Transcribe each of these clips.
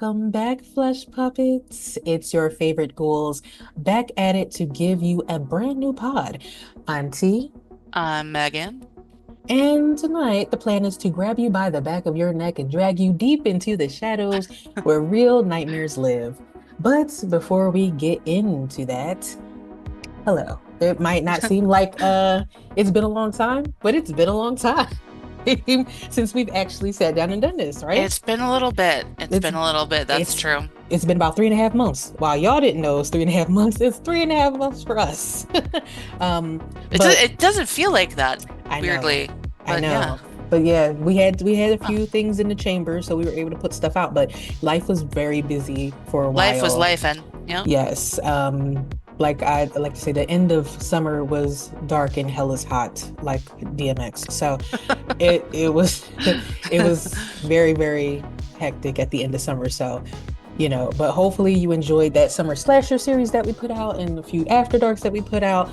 Welcome back, Flesh Puppets. It's your favorite ghouls back at it to give you a brand new pod. I'm T, Megan. and tonight the plan is to grab you by the back of your neck and drag you deep into the shadows where real nightmares live. But before we get into that, hello. It might not seem like it's been a long time, but it's been a long time since we've actually sat down and done this, right? It's been a little bit. It's It's been a little bit. That's it's true. it's been about 3.5 months. While y'all didn't know it's 3.5 months, it's 3.5 months for us. um, but It doesn't feel like that, I know, weirdly. I But yeah, know. But yeah, we had a huh. few things in the chamber, so we were able to put stuff out. But life was very busy for a Life was while. life, and yeah. Yes. Like I like to say, the end of summer was dark and hell is hot, like DMX. So it was it was very, very hectic at the end of summer. So but hopefully you enjoyed that summer slasher series that we put out and a few after darks that we put out.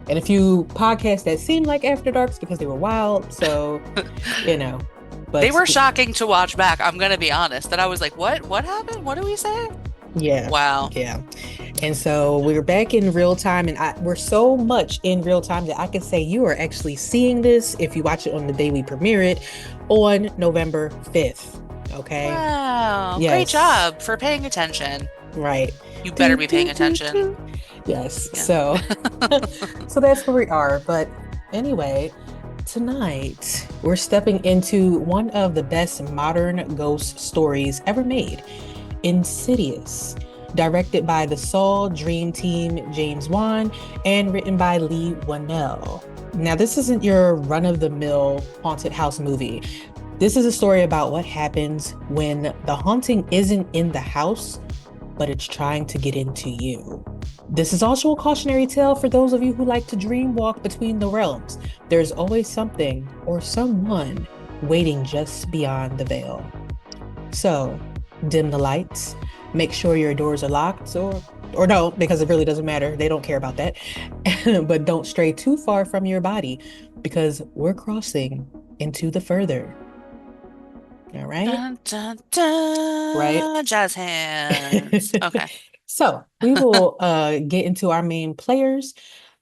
And a few podcasts that seemed like after darks because they were wild. So, you know, They but were shocking to watch back. I'm gonna be honest. That I was like, what? What happened? What do we say? yeah, Wow. yeah. And so we're back in real time, and we're so much in real time that I can say you are actually seeing this if you watch it on the day we premiere it on November 5th. Okay. Wow. Great Yes. job for paying attention. Right. You better Do, be paying do, do, attention. do. Yes. Yeah. So that's where we are. But anyway, tonight we're stepping into one of the best modern ghost stories ever made, Insidious, directed by the Saw Dream Team, James Wan, and written by Lee Wanell. Now, this isn't your run-of-the-mill haunted house movie. This is a story about what happens when the haunting isn't in the house, but it's trying to get into you. This is also a cautionary tale for those of you who like to dream walk between the realms. There's always something or someone waiting just beyond the veil. So, dim the lights, make sure your doors are locked or don't because it really doesn't matter. They don't care about that. But don't stray too far from your body because we're crossing into the further. All right? Dun, dun, Right? dun. Jazz hands. Okay. So we will get into our main players.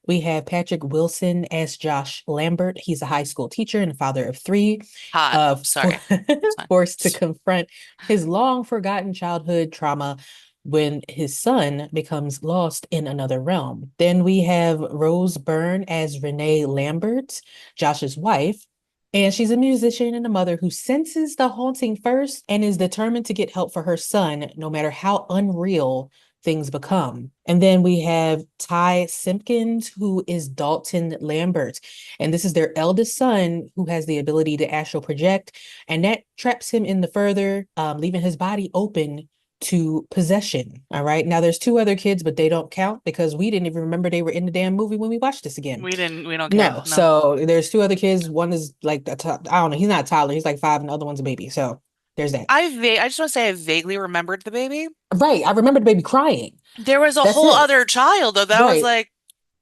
We have Patrick Wilson as Josh Lambert. He's a high school teacher and a father of three, Hot. uh, for Sorry. It's fine. forced to confront his long forgotten childhood trauma when his son becomes lost in another realm. Then we have Rose Byrne as Renee Lambert, Josh's wife. And she's a musician and a mother who senses the haunting first and is determined to get help for her son, no matter how unreal things become. And then we have Ty Simpkins, who is Dalton Lambert. And this is their eldest son who has the ability to astral project. And that traps him in the further, leaving his body open to possession. All right. Now there's two other kids, but they don't count because we didn't even remember they were in the damn movie when we watched this again. We don't care. No. No. So there's two other kids. One is like, I don't know. He's not a toddler. He's like 5, and the other one's a baby. So there's that. I just want to say I vaguely remembered the baby. Right. I remember the baby crying. There was a That's whole it. other child though that was Right. like,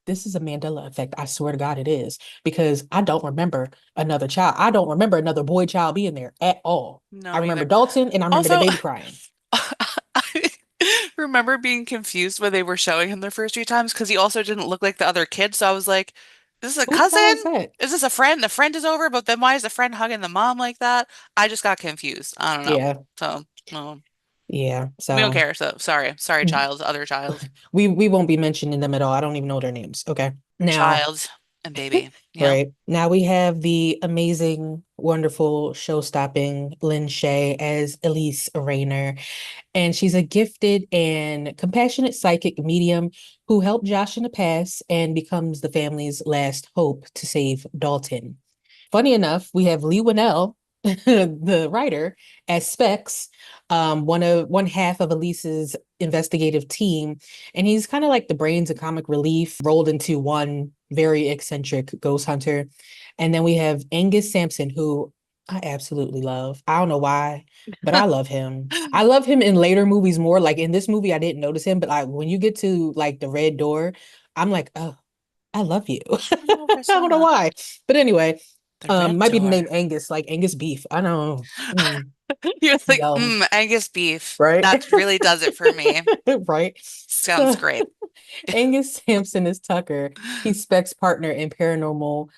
This is a Mandela effect. I swear to God, it is because I don't remember another child. I don't remember another boy child being there at all. I no, remember either. Dalton and I remember the Also, baby crying. I remember being confused when they were showing him the first few times because he also didn't look like the other kid. So I was like, is this a Who the hell is cousin? that? Is this a friend? The friend is over, but then why is the friend hugging the mom like that? I just got confused. I don't know. Yeah. So, no, Yeah. we don't So care. So sorry. Sorry, child, other child. we won't be mentioning them at all. I don't even know their names. Okay. Now, Child and baby. Yeah. right. Now we have the amazing, wonderful, show-stopping Lynn Shay as Elise Rayner. And she's a gifted and compassionate psychic medium who helped Josh in the past and becomes the family's last hope to save Dalton. Funny enough, we have Lee Winnell, the writer, as Specs, one half of Elise's investigative team, and he's kind of like the brains of comic relief rolled into one very eccentric ghost hunter. And then we have Angus Sampson, who I absolutely love. I don't know why, but I love him. I love him in later movies more. Like in this movie, I didn't notice him, but when you get to like the Red Door, I'm like, oh, I love you. I don't know if I I saw don't know that. why. But anyway, The red might be the name door. Angus, like Angus beef. I don't know. Mm. He was like, Yum, Angus beef. right? That really does it for me. Right. Sounds So great. Angus Sampson is Tucker. He's Speck's partner in paranormal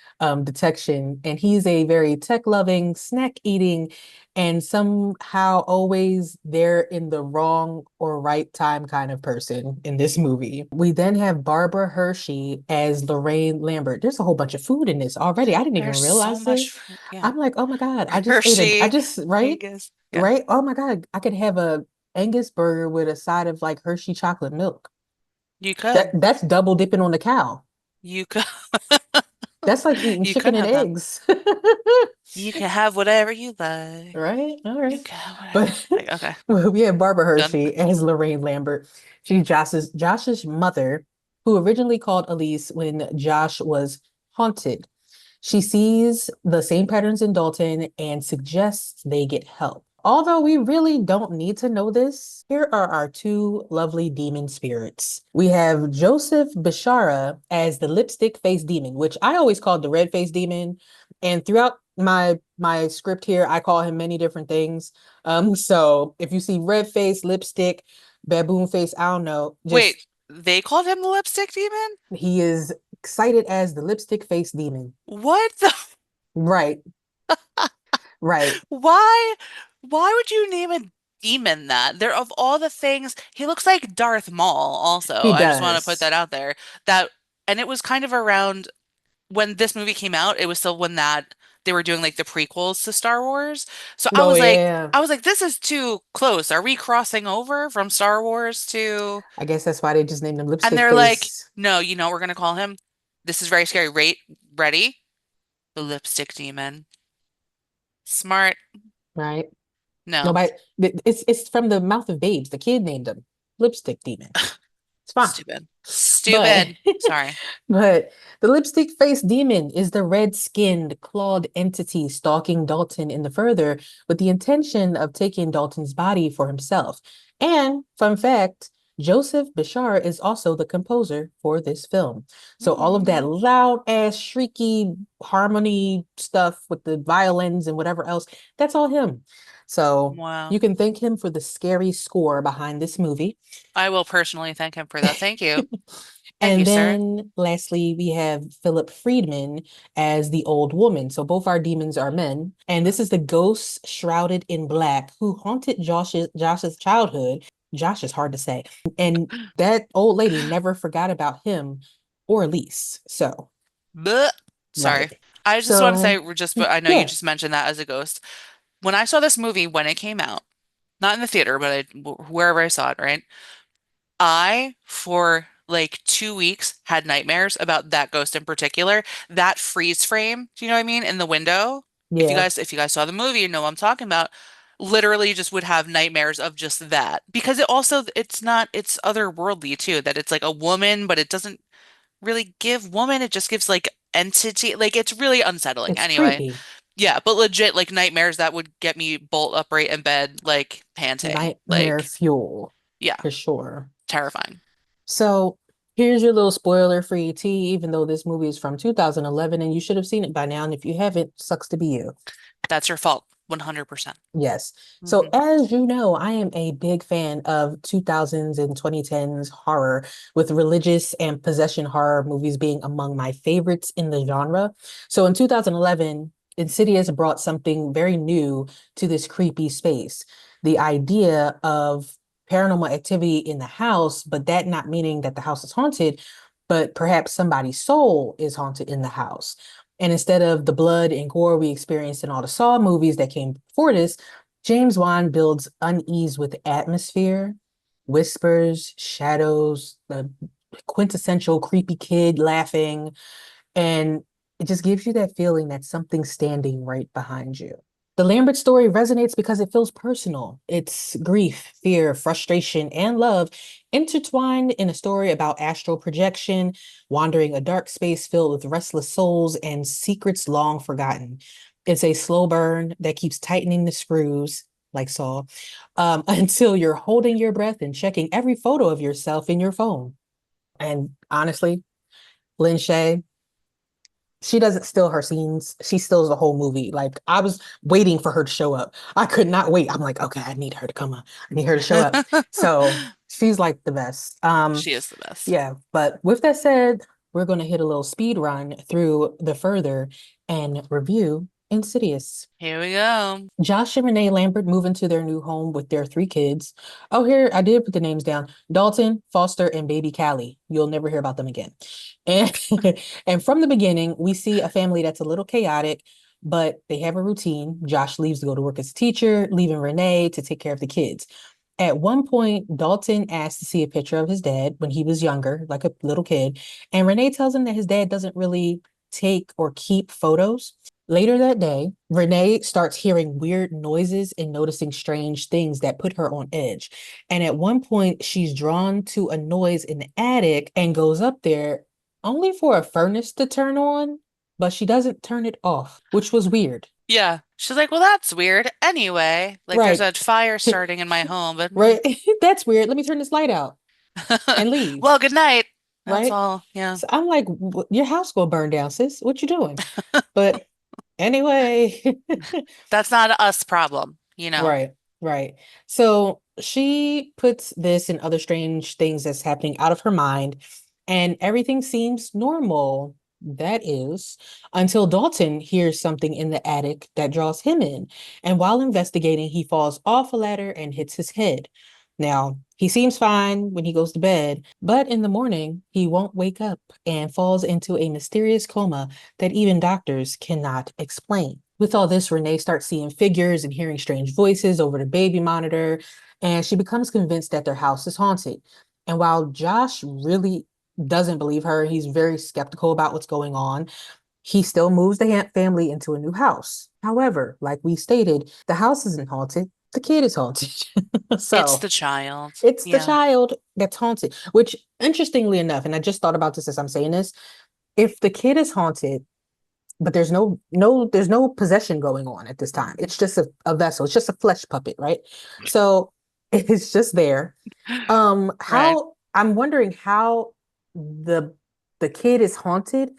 detection, and he's a very tech-loving, snack-eating, and somehow always there in the wrong or right time kind of person in this movie. We then have Barbara Hershey as Lorraine Lambert. There's a whole bunch of food in this already. I didn't even There's so realize this. much fruit. Yeah. I'm like, oh my God, I just ate a, I Hershey, just, right? Angus. Yeah. Right? Oh my God, I could have a Angus burger with a side of like Hershey chocolate milk. You could. That's double dipping on the cow. You could. That's like eating You could chicken and have that. eggs. You can have whatever you like. Right? All You right. can have whatever But you like. Okay. well, we have Barbara Done. Hershey as Lorraine Lambert. She's Josh's mother, who originally called Elise when Josh was haunted. She sees the same patterns in Dalton and suggests they get help. Although we really don't need to know this, here are our two lovely demon spirits. We have Joseph Bishara as the lipstick face demon, which I always called the red face demon. And throughout my script here, I call him many different things. So if you see red face, lipstick, baboon face, I don't know, Wait, just they called him the lipstick demon? he is excited as the lipstick face demon. What the? Right, right. Why? Why would you name a demon that? There, of all the things, he looks like Darth Maul also. He I just want to put does. that out there. That, and it was kind of around when this movie came out, it was still when that they were doing like the prequels to Star Wars. So Oh yeah. I was like, this is too close. Are we crossing over from Star Wars to? I guess that's why they just named him And Lipstick they're like, Face. no, you know what we're gonna call him? This is very scary. Rate, ready? The lipstick demon. Smart. Right? No. Nobody it's from the mouth of babes. The kid named him Lipstick Demon. It's fine. Stupid. But Stupid. Sorry. but the lipstick faced demon is the red-skinned, clawed entity stalking Dalton in the further with the intention of taking Dalton's body for himself. And fun fact, Joseph Bishar is also the composer for this film. So all of that Mm. loud ass, shrieky harmony stuff with the violins and whatever else, that's all him. So Wow. you can thank him for the scary score behind this movie. I will personally thank him for that. Thank you. Thank you, And sir. then lastly, we have Philip Friedman as the old woman. So both our demons are men. And this is the ghost shrouded in black who haunted Josh's childhood. Josh is hard to say. And that old lady never forgot about him or Elise. So, Blech. Sorry. right. I just want to say, So, we're just, but I know you yeah, just mentioned that as a ghost. When I saw this movie when it came out, not in the theater, but wherever I saw it, right? I, for like 2 weeks, had nightmares about that ghost in particular. That freeze frame, do you know what I mean? In the window. yeah, If you guys saw the movie, you know what I'm talking about. Literally just would have nightmares of just that. Because it also, it's not, it's otherworldly too, that it's like a woman, but it doesn't really give woman, it just gives like entity, like it's really unsettling. it's Anyway, creepy. yeah, but legit like nightmares that would get me bolt upright in bed, like panting. Nightmare Like, fuel yeah, for sure. terrifying. So here's your little spoiler for ET, even though this movie is from 2011 and you should have seen it by now. And if you haven't, sucks to be you. That's your fault, 100%. Yes. So Hmm. as you know, I am a big fan of 2000s and 2010s horror, with religious and possession horror movies being among my favorites in the genre. So in 2011, Insidious brought something very new to this creepy space. The idea of paranormal activity in the house, but that not meaning that the house is haunted, but perhaps somebody's soul is haunted in the house. And instead of the blood and gore we experienced in all the Saw movies that came before this, James Wan builds unease with atmosphere, whispers, shadows, the quintessential creepy kid laughing, and it just gives you that feeling that something's standing right behind you. The Lambert story resonates because it feels personal. It's grief, fear, frustration, and love intertwined in a story about astral projection, wandering a dark space filled with restless souls and secrets long forgotten. It's a slow burn that keeps tightening the screws, like Saul, until you're holding your breath and checking every photo of yourself in your phone. And honestly, Lynn Shay, She doesn't steal her scenes. She steals the whole movie. Like I was waiting for her to show up. I could not wait. I'm like, okay, I need her to come up. I need her to show up. So she's like the best. She is the best. Yeah, but with that said, we're gonna hit a little speed run through the further and review Insidious. Here we go. Josh and Renee Lambert move into their new home with their three kids. Oh, here, I did put the names down. Dalton, Foster, and baby Callie. You'll never hear about them again. And and from the beginning, we see a family that's a little chaotic, but they have a routine. Josh leaves to go to work as a teacher, leaving Renee to take care of the kids. At one point, Dalton asks to see a picture of his dad when he was younger, like a little kid, and Renee tells him that his dad doesn't really take or keep photos. Later that day, Renee starts hearing weird noises and noticing strange things that put her on edge. And at one point, she's drawn to a noise in the attic and goes up there only for a furnace to turn on, but she doesn't turn it off, which was weird. Yeah. She's like, well, that's weird. Anyway, like there's Right. a fire starting in my home, but Right. That's weird. Let me turn this light out and leave. well, good night. That's Right. all. Yeah. So I'm like, Your house gonna burn down, sis. What you doing?" But anyway, That's not a us problem, you know. right, right. So she puts this and other strange things that's happening out of her mind, and everything seems normal. That is, until Dalton hears something in the attic that draws him in. And while investigating, he falls off a ladder and hits his head. Now, he seems fine when he goes to bed, but in the morning, he won't wake up and falls into a mysterious coma that even doctors cannot explain. With all this, Renee starts seeing figures and hearing strange voices over the baby monitor, and she becomes convinced that their house is haunted. And while Josh really doesn't believe her, he's very skeptical about what's going on. He still moves the family into a new house. However, like we stated, the house isn't haunted, the kid is haunted. It's So the child. it's the Yeah. child that's haunted, which interestingly enough, and I just thought about this as I'm saying this, if the kid is haunted, but there's no possession going on at this time. It's just a vessel. It's just a flesh puppet, right? So it's just there. Right. How I'm wondering how the the kid is haunted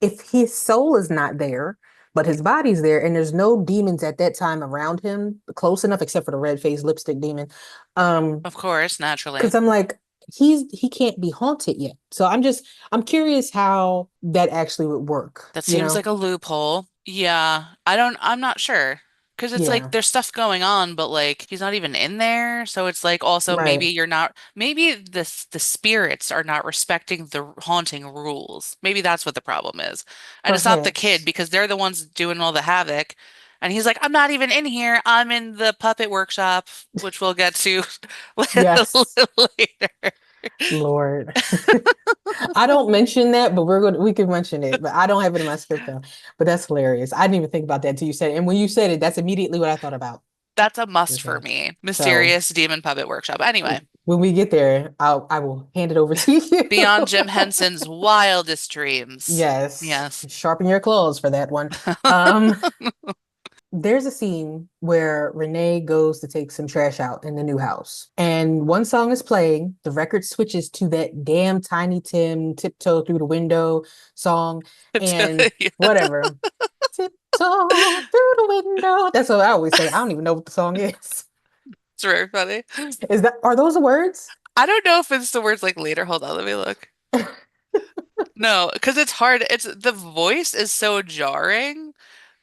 if his soul is not there, but his body's there, and there's no demons at that time around him close enough, except for the red faced lipstick demon. Of course, naturally. Because I'm like, he can't be haunted yet. So I'm curious how that actually would work, That you seems know? like a loophole. Yeah. I'm not sure. Because it's like Yeah, there's stuff going on, but like he's not even in there. So it's like also maybe right. you're not, maybe the spirits are not respecting the haunting rules. Maybe that's what the problem is. And it's not the kid Perhaps. because they're the ones doing all the havoc. And he's like, I'm not even in here. I'm in the puppet workshop, which we'll get to a Yes, little later. Lord. I don't mention that, but we can mention it, but I don't have it in my script though. But that's hilarious. I didn't even think about that until you said it. And when you said it, that's immediately what I thought about. That's a must for Okay. me. So Mysterious Demon Puppet Workshop. Anyway, when we get there, I will hand it over to you. beyond Jim Henson's wildest dreams. Yes. Yes. Sharpen your claws for that one. Um, there's a scene where Renee goes to take some trash out in the new house. And one song is playing. The record switches to that damn Tiny Tim tiptoe through the window song and Yeah, whatever. Tiptoe through the window. That's what I always say. I don't even know what the song is. it's very funny. Are those the words? I don't know if it's the words like later. Hold on, let me look. No, because it's hard. It's the voice is so jarring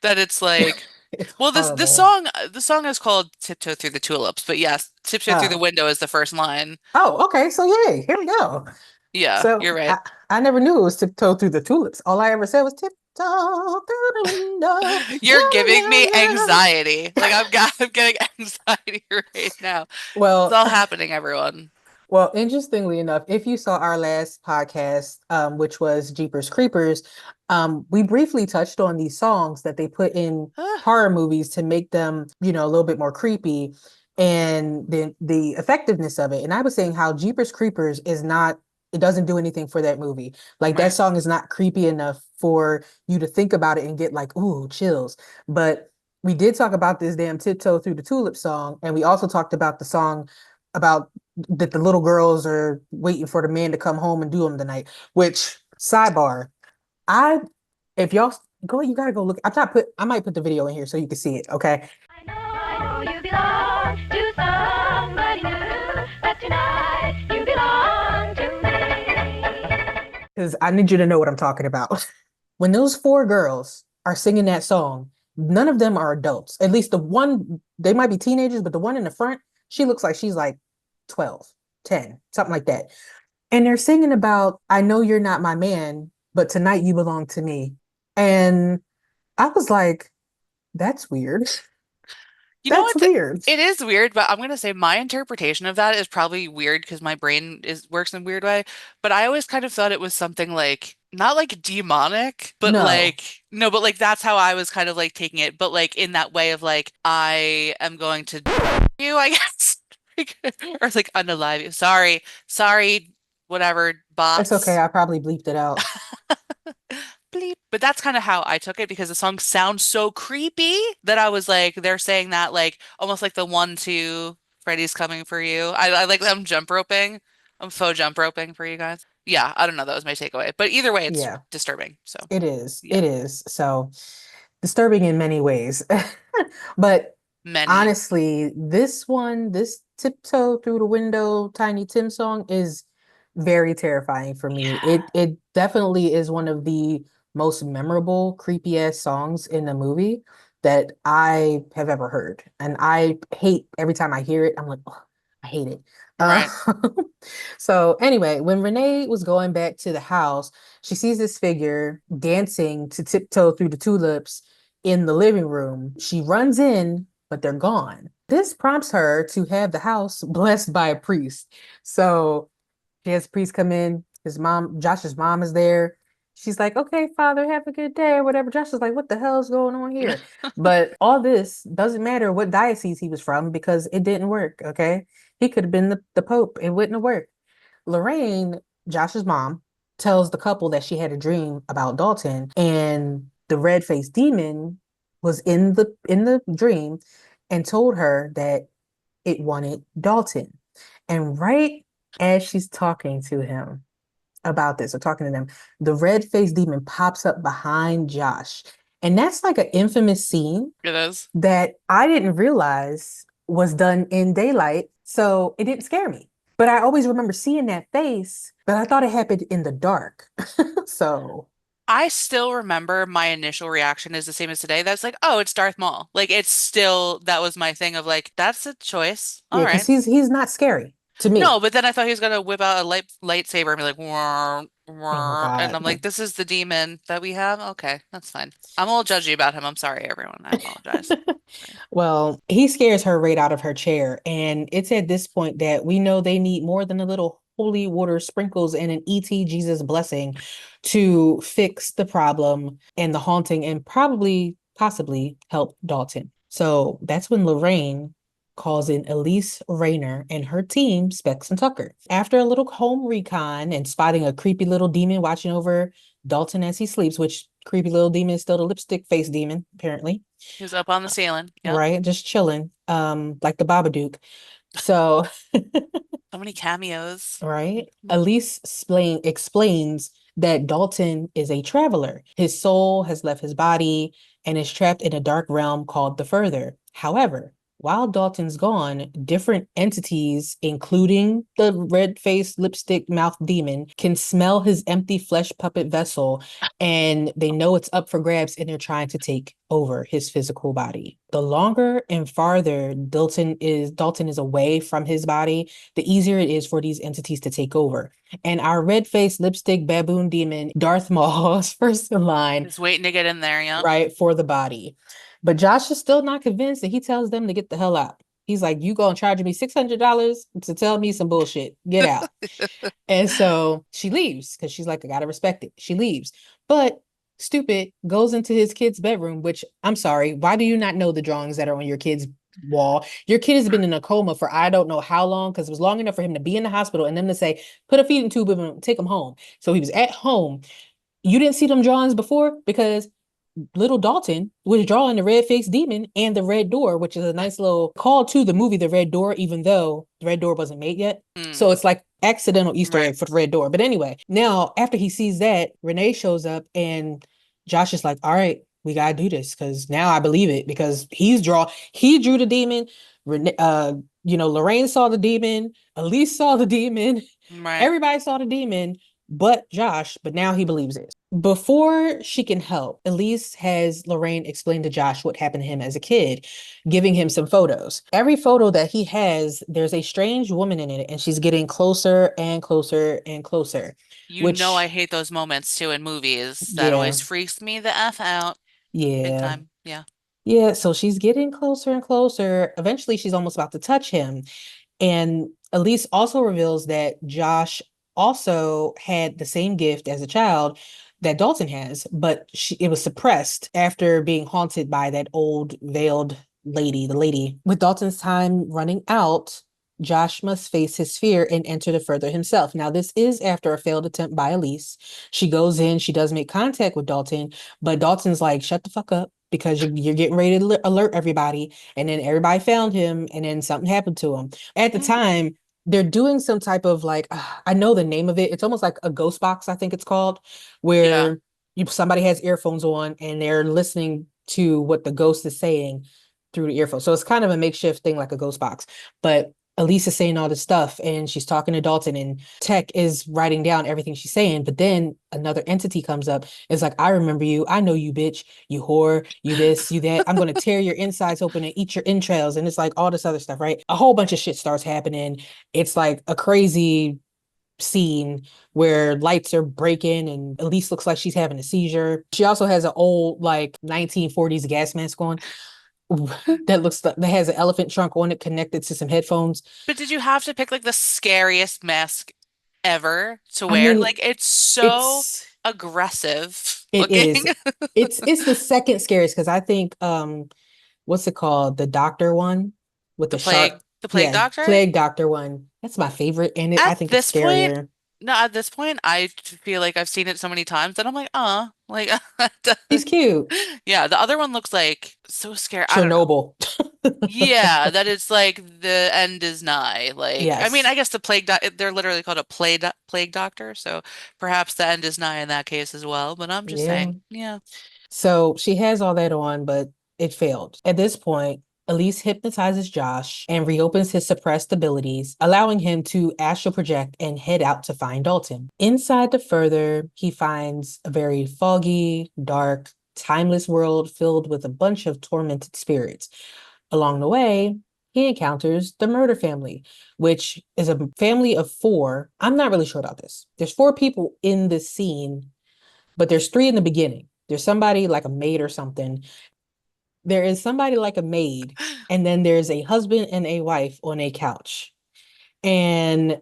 that it's like, It's well, horrible. the song is called Tiptoe Through the Tulips, but yes, Tiptoe Through the Oh. Window is the first line. Oh, okay. So yay, here we go. Yeah, So you're right. I never knew it was tiptoe through the tulips. All I ever said was tiptoe through the window. You're Yeah, giving yeah, me yeah. anxiety. Like I'm getting anxiety right now. It's Well, all happening, everyone. well, interestingly enough, if you saw our last podcast, which was Jeepers Creepers, we briefly touched on these songs that they put in horror movies to make them, a little bit more creepy and the effectiveness of it. And I was saying how Jeepers Creepers is not, it doesn't do anything for that movie. Like that Right. song is not creepy enough for you to think about it and get like, ooh, chills. But we did talk about this damn Tiptoe Through the Tulip song, and we also talked about the song about that the little girls are waiting for the man to come home and do them tonight. Which sidebar, I If y'all go, you gotta go look. I might put the video in here so you can see it. Okay. I know you belong to somebody new, but tonight you belong to me. Because I need you to know what I'm talking about. When those four girls are singing that song, none of them are adults. At least the one, they might be teenagers, but the one in the front, she looks like she's like 12, 10, something like that. And they're singing about, I know you're not my man, but tonight you belong to me. And I was like, that's weird. You know That's what? weird. It is weird, but I'm gonna say my interpretation of that is probably weird because my brain is works in a weird way. But I always kind of thought it was something like not like demonic, but No, like no, but like that's how I was kind of like taking it. But like in that way of like I am going to you, I guess, Like, or like unalive you. Sorry, whatever it's okay. bots. I probably bleeped it out. Bleep. But that's kind of how I took it because the song sounds so creepy that I was like, they're saying that like almost like the 1, 2, Freddy's coming for you. I like them jump roping. I'm faux jump roping for you guys. Yeah, I don't know. That was my takeaway. But either way, it's Yeah, disturbing. So it is. yeah, It is. So disturbing in many ways. But many. honestly, this tiptoe through the window, Tiny Tim song is very terrifying for me. Yeah, It definitely is one of the most memorable, creepy ass songs in the movie that I have ever heard. And I hate every time I hear it, I'm like, oh, I hate it. Uh, right. so anyway, when Renee was going back to the house, she sees this figure dancing to tiptoe through the tulips in the living room. She runs in, but they're gone. This prompts her to have the house blessed by a priest. So she has a priest come in. His mom, Josh's mom, is there. She's like, okay, father, have a good day or whatever. Josh is like, what the hell is going on here? But all this doesn't matter what diocese he was from because it didn't work. Okay. He could have been the Pope. It wouldn't have worked. Lorraine, Josh's mom, tells the couple that she had a dream about Dalton, and the red-faced demon was in the dream and told her that it wanted Dalton. And right as she's talking to him about this or talking to them, the red-faced demon pops up behind Josh. And that's like an infamous scene It is. that I didn't realize was done in daylight, so it didn't scare me. But I always remember seeing that face, but I thought it happened in the dark. So, I still remember my initial reaction is the same as today. That's like, oh, it's Darth Maul. Like it's still that was my thing of like, that's a choice. yeah, All because right. he's not scary to No, me. but then I thought he was gonna whip out a lightsaber and be like, "Wah, Oh wah," and God. I'm like, this is the demon that we have. Okay, that's fine. I'm a little judgy about him. I'm sorry, everyone. I apologize. Right. Well, he scares her right out of her chair. And it's at this point that we know they need more than a little holy water sprinkles and an ET Jesus blessing to fix the problem and the haunting and probably, possibly help Dalton. So that's when Lorraine calls in Elise Rayner and her team, Specs and Tucker. After a little home recon and spotting a creepy little demon watching over Dalton as he sleeps, which creepy little demon is still the lipstick face demon, apparently, He was up on the ceiling. Yep. right? Just chilling, like the Babadook. So, So many cameos. right? Mhm. Elise explains that Dalton is a traveler. His soul has left his body and is trapped in a dark realm called the Further. However, while Dalton's gone, different entities, including the red-faced lipstick mouth demon, can smell his empty flesh puppet vessel, and they know it's up for grabs and they're trying to take over his physical body. The longer and farther Dalton is away from his body, the easier it is for these entities to take over. And our red-faced lipstick baboon demon, Darth Maul, is first in line, Just waiting to get in there. Yep. right, for the body. But Josh is still not convinced, and he tells them to get the hell out. He's like, you gonna charge me $600 to tell me some bullshit. Get out. And so she leaves because she's like, I gotta respect it. She leaves. But stupid goes into his kid's bedroom, which I'm sorry, why do you not know the drawings that are on your kid's wall? Your kid has been in a coma for I don't know how long, because it was long enough for him to be in the hospital and them to say, put a feeding tube in him, take him home. So he was at home. You didn't see them drawings before because little Dalton was drawing the red faced demon and the red door, which is a nice little call to the movie The Red Door, even though the red door wasn't made yet. Mm, So it's like accidental Easter right. egg for the red door. But anyway, now after he sees that, Renee shows up and Josh is like, all right, we gotta do this because now I believe it because he drew the demon. Lorraine saw the demon, Elise saw the demon, Right. everybody saw the demon, but Josh, but now he believes it. Before she can help, Elise has Lorraine explain to Josh what happened to him as a kid, giving him some photos. Every photo that he has, there's a strange woman in it, and she's getting closer and closer and closer, You know I which, hate those moments too in movies. That yeah, always freaks me the F out. Big yeah. time. Yeah. Yeah, so she's getting closer and closer. Eventually, she's almost about to touch him. And Elise also reveals that Josh also had the same gift as a child that Dalton has, but it was suppressed after being haunted by that old veiled lady, the lady. With Dalton's time running out, Josh must face his fear and enter the further himself. Now, this is after a failed attempt by Elise. She goes in, she does make contact with Dalton, but Dalton's like, shut the fuck up because you're getting ready to alert everybody. And then everybody found him, and then something happened to him. At the Mm. time, they're doing some type of like, I know the name of it. It's almost like a ghost box, I think it's called, Yeah. where somebody has earphones on and they're listening to what the ghost is saying through the earphone. So it's kind of a makeshift thing like a ghost box. But Elise is saying all this stuff and she's talking to Dalton, and Tech is writing down everything she's saying. But then another entity comes up. It's like, I remember you. I know you, bitch. You whore. You this, you that. I'm going to tear your insides open and eat your entrails. And it's like all this other stuff, right? A whole bunch of shit starts happening. It's like a crazy scene where lights are breaking and Elise looks like she's having a seizure. She also has an old like 1940s gas mask on that has an elephant trunk on it connected to some headphones. But did you have to pick like the scariest mask ever to I wear? mean, Like it's so it's aggressive it looking. is it's the second scariest because I think what's it called? The doctor one with the sharp, The plague yeah, doctor? plague doctor one. That's my favorite, and I At think it's this point, scarier. no, at this point, I feel like I've seen it so many times that I'm like, like, He's cute. yeah, the other one looks like so scary. I don't know. Chernobyl. Yeah, that it's like the end is nigh. Like, I mean, Yes. I guess they're literally called a plague doctor, so perhaps the end is nigh in that case as well. But I'm just Yeah. saying, yeah. So she has all that on, but it failed. At this point, Elise hypnotizes Josh and reopens his suppressed abilities, allowing him to astral project and head out to find Dalton. Inside the further, he finds a very foggy, dark, timeless world filled with a bunch of tormented spirits. Along the way, he encounters the murder family, which is a family of four. I'm not really sure about this. There's four people in this scene, but there's three in the beginning. There's somebody like a maid or something. There is somebody like a maid, and then there's a husband and a wife on a couch. And,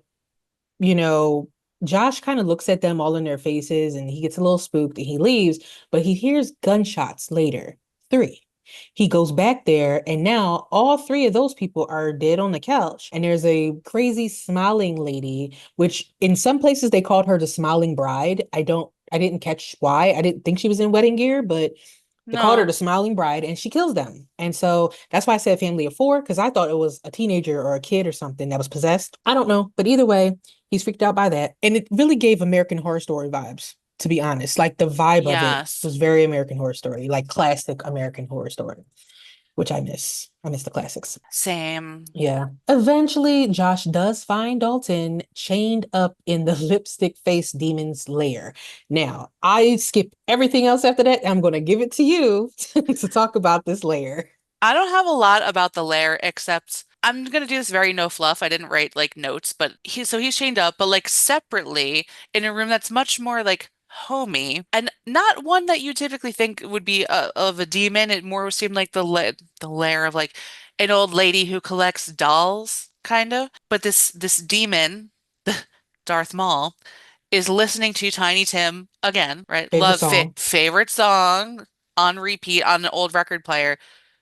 you know, Josh kind of looks at them all in their faces and he gets a little spooked and he leaves, but he hears gunshots later. Three. He goes back there, and now all three of those people are dead on the couch. And there's a crazy smiling lady, which in some places they called her the smiling bride. I didn't catch why. I didn't think she was in wedding gear, but they called her No, the smiling bride and she kills them. And so that's why I said family of four, because I thought it was a teenager or a kid or something that was possessed. I don't know. But either way, he's freaked out by that. And it really gave American Horror Story vibes, to be honest. Like the vibe of it yes, was very American Horror Story, like classic American Horror Story, which I miss. I miss the classics. same. Yeah. Eventually, Josh does find Dalton chained up in the lipstick face demon's lair. Now, I skip everything else after that. I'm going to give it to you to talk about this lair. I don't have a lot about the lair except I'm gonna do this very no fluff. I didn't write like notes, but he's chained up, but like separately in a room that's much more like homey and not one that you typically think would be of a demon. It more seemed like the lair of like an old lady who collects dolls, kind of. But this demon, Darth Maul, is listening to Tiny Tim again, right? Favorite song. Favorite song on repeat on an old record player,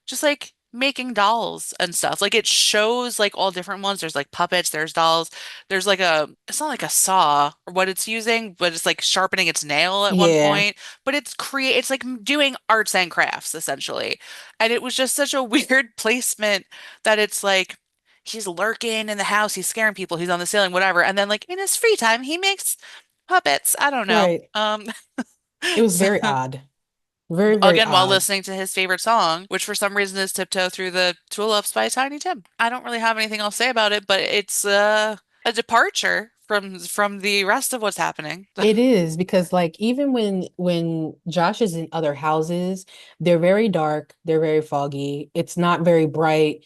just like making dolls and stuff. Like it shows like all different ones. There's like puppets, there's dolls, there's like it's not like a saw or what it's using, but it's like sharpening its nail at one Yeah, point. But it's like doing arts and crafts essentially. And it was just such a weird placement that it's like he's lurking in the house, he's scaring people, he's on the ceiling, whatever. And then like in his free time, he makes puppets. I don't know. right. It was So very odd. Very, very Again, while odd. listening to his favorite song, which for some reason is Tiptoe Through the Tulips by Tiny Tim. I don't really have anything else to say about it, but it's a departure from the rest of what's happening. It is because like even when Josh is in other houses, they're very dark, they're very foggy. It's not very bright.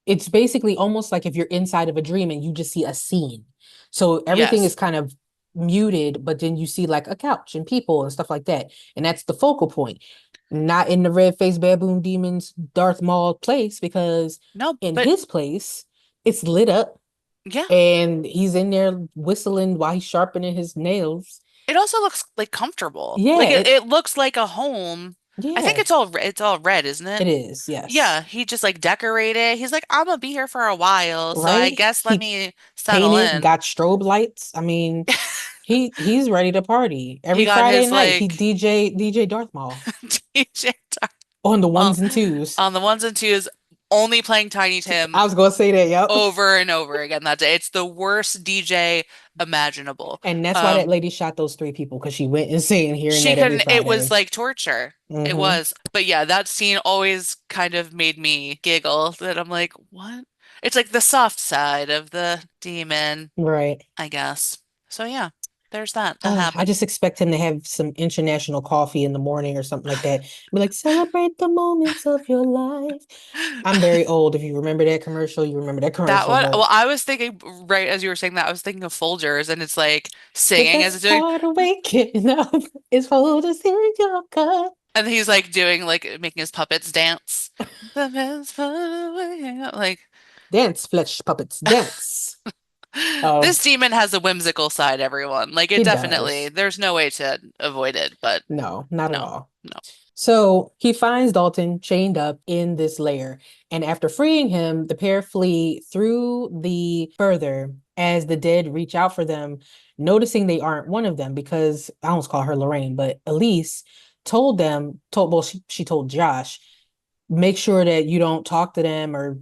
It's basically almost like if you're inside of a dream and you just see a scene. So everything is Yes. kind of muted, but then you see like a couch and people and stuff like that. And that's the focal point. Not in the red-faced baboon demons Darth Maul place, because No, in but his place, it's lit up yeah. and he's in there whistling while he's sharpening his nails. It also looks like comfortable. Yeah, Like it looks like a home. I think yeah, it's all red, isn't it? it is. Yes. Yeah, he just like decorated. He's like, I'm gonna be here for a while, so I Right? guess let He me settle painted, in. got strobe lights. I mean, he's ready to party. He Every got Friday his night, he like DJ Darth Maul DJ on the on, ones and twos. on the ones and twos, only playing Tiny Tim I was gonna say that, yep. over and over again that day. It's the worst DJ imaginable. And that's why that Um, lady shot those three people, because she went insane hearing she that every couldn't, it was Friday. like torture. It Mm-hmm. was. But yeah, that scene always kind of made me giggle that I'm like, what? It's like the soft side of the demon, Right. I guess. So yeah, there's that. That I happened. just expect him to have some international coffee in the morning or something like that. Be like, celebrate the moments of your life. I'm very old. If you remember that commercial, you remember that That commercial, one, but well, I was thinking right as you were saying that, I was thinking of Folgers, and it's like the singing as best it's doing, part of waking up is for the in your cup. and he's like doing like making his puppets dance. The best part of waking up, like Dance, flesh puppets, dance. Oh, this demon has a whimsical side, everyone. Like it it definitely, does. there's no way to avoid it, but No, not at no, all. no. So he finds Dalton chained up in this lair, and after freeing him, the pair flee through the further as the dead reach out for them, noticing they aren't one of them because I almost call her Lorraine, but Elise well, she told Josh, make sure that you don't talk to them or,